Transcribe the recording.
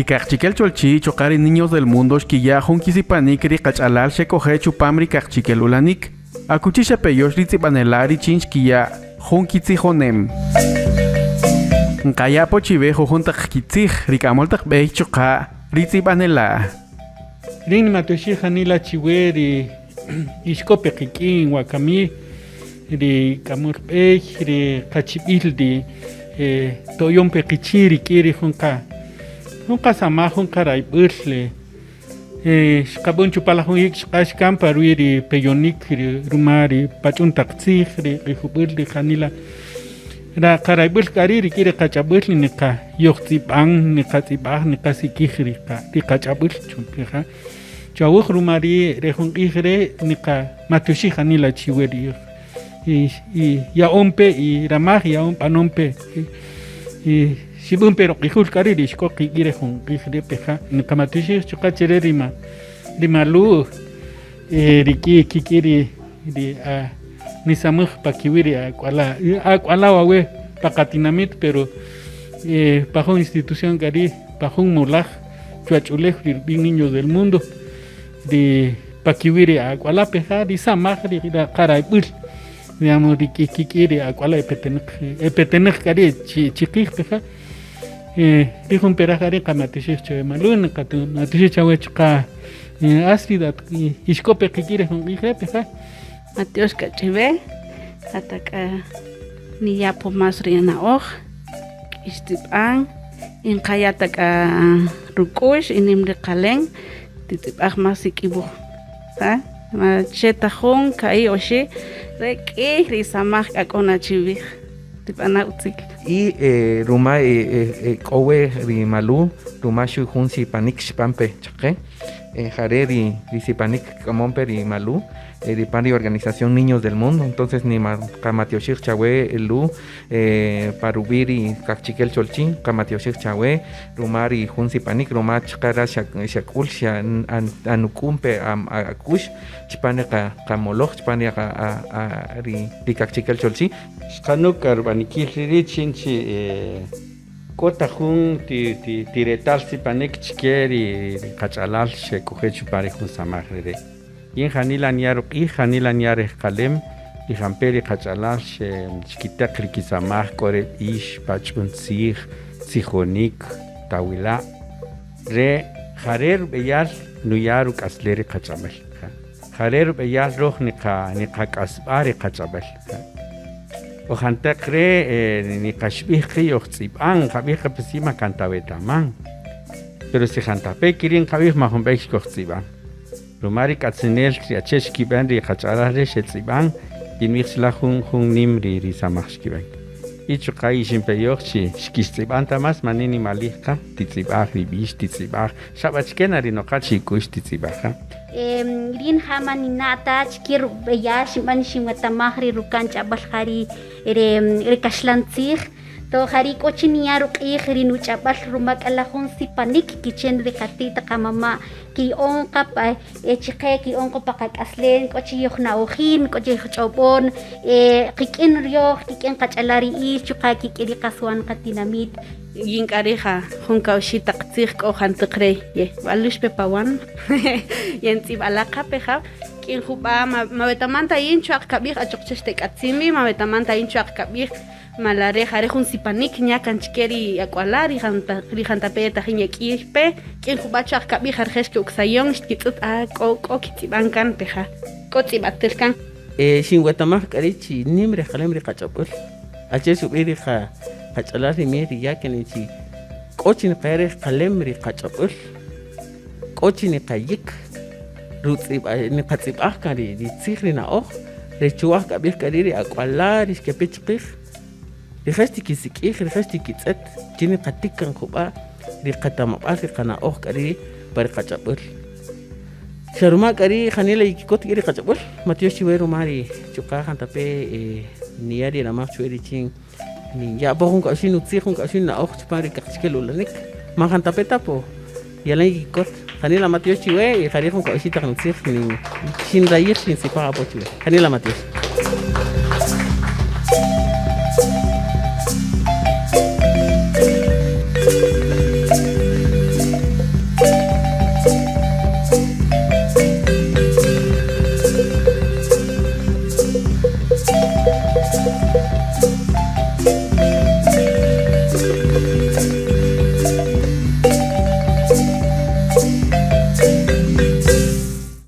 Ricachchiquel cholchi, chocari niños del mundo, xquilla, junkisipanik, ricachalal, shecoje, chupam, ricachchiquel ulanik. Akuchisha peyosh, ritzipanelari, chinchquilla, junkitzijonem. Nkaya pochive, jujuntak kitzij, ricamoltak bej choca, ritzipanela. Rin matoshi hanila chiweri, iskope kikin, wakami, ri kamurpej, ri kachibildi, toyon pekichiri, kiri junka. Nunca samajun karaibusle. Shkabun chupala hun shkashkam paruiri peyonik rumari pachun taksih rihubuldi hanila. Ra karaibul kariri kiri kachabulli nika yoxtibang nika tibah nika sikihri ka di kachabul chumpiha. Jauh rumari rehun ihre nika matushi hanila chiweri. Ya ompe i ramah ya ompanompe. Sibun pero kihul kariri shko kigire hun ihre peha nika matushi chukachere rima lu riki kikiri di nisamuh pakiwiri akwala wawe pakatinamit pero bajo institución gari bajo mulaj chuachulej bin niños del mundo de pakiwiri akwala peja di samaj di karaibul digamos di kikiri akwala epetenek gari chiqij peja dijun pera gari kamatish chemalun katu matish chawechka asridat iskope kikiri hun ije peja Mateos Cachive, Ataka Niyapo Masriana Och, Istipan, in Kayataka Rukush, in Imre Kaleng, Titipach Masikibu. Machetajun, Kai Oshi, Reki, Risamach Akona Chivi, Tipana Utzik. Y Ruma Kowe Rimalu, Rumashu Hunsi Panik Spampe, Chake, Hareri, Risipanik Kamompe Rimalu. Ripari Organización Niños del Mundo, entonces ni Kamatioshir Chahue Lu, Parubiri Kachikel Cholchin, Kamatioshir Chahue, Rumari Hunsi Panik, Rumach Kara Shakul, Anukumpe Akush, Chpaneka Kamoloch, Chpaneka Rikachikel Cholchi, Skanukar Banikil Chinchi Kotajun Tiretal Sipanek Chikeri, Kachalal, Shekuhechu Parihun Samagre. Y en Janila Niaruk y Janila Niare Kalem y Jamperi Kachalash Chiquita Krikisamah Kore Ish Pachun Sig Sijonik Tawila Re Jarer Beyal Nuyaruk Asleri Kachamel Jarer Beyal Roh Nika Kasbare Kachamel Ojantek Re Nikashbiki Oxibang Kabika Pesima Cantabetaman pero si Jantape Kirin Kabik Mahombex Koxibang Rumari katsinel triacheshki bandi khacharare shetsiban inmixla hun nimri risamashki ban ichu kai shimpeyochi shkistiban tamas manini malika titsibah ribish titsibah shabachkena rinokachi kush titsibah rin hamaninata chkir beyash man shimatamahri rukancha balhari re kashlantzig to hari kochinia ruqih rinucha bal rumak alahon sipanik kichen de katita kamama ki onqa pa chiqe ki onqa pakak aslen kochi yokhna ojin kochi chobon qikin ryo qikin qachalari I chuqa kikiri qaswan qatinamit Yinkareja, Junkaushi Takzig o Hantakre, ye, Valush Pepawan, Yensi Balaka Peja, Kin Huba, Mavetamanta Inchuak Kabir, a Chokchestek Atzimi, Mavetamanta Inchuak Kabir, Malare Harejun Sipanik, Nyakan Chikeri, Aqualari, Rihantapeta, Hinyekirpe, Kin Hubachak Kabir, Harjeski Uxayon, Skitut A, Kokitibankan Peja, Kotibatilkan. Shinguatamak Karichi, Nimre Halemri Kachapur, Achesubirija. Kachalari meri ya kenichi kochin pere kalemri kachapul kochin kayik rutsi ni patsib akari di tsigri na och rechuah kabir kariri akwalari skepechqih di khasti kisikih di khasti kitset chini qatikan khuba di qatamabal kana och kariri par kachapul sharuma kari khanila ikot kiri kachapul matioshi weru mari chukahan tape niari na machweri ching ni ya bohong ka sinu tsihong ka sinu na och chpari ka chkelulanik makan tapeta po yalay ikot kanila matios chiwe kanila ka sita kan tsih ni sin rayir sin sipa po chiwe kanila matios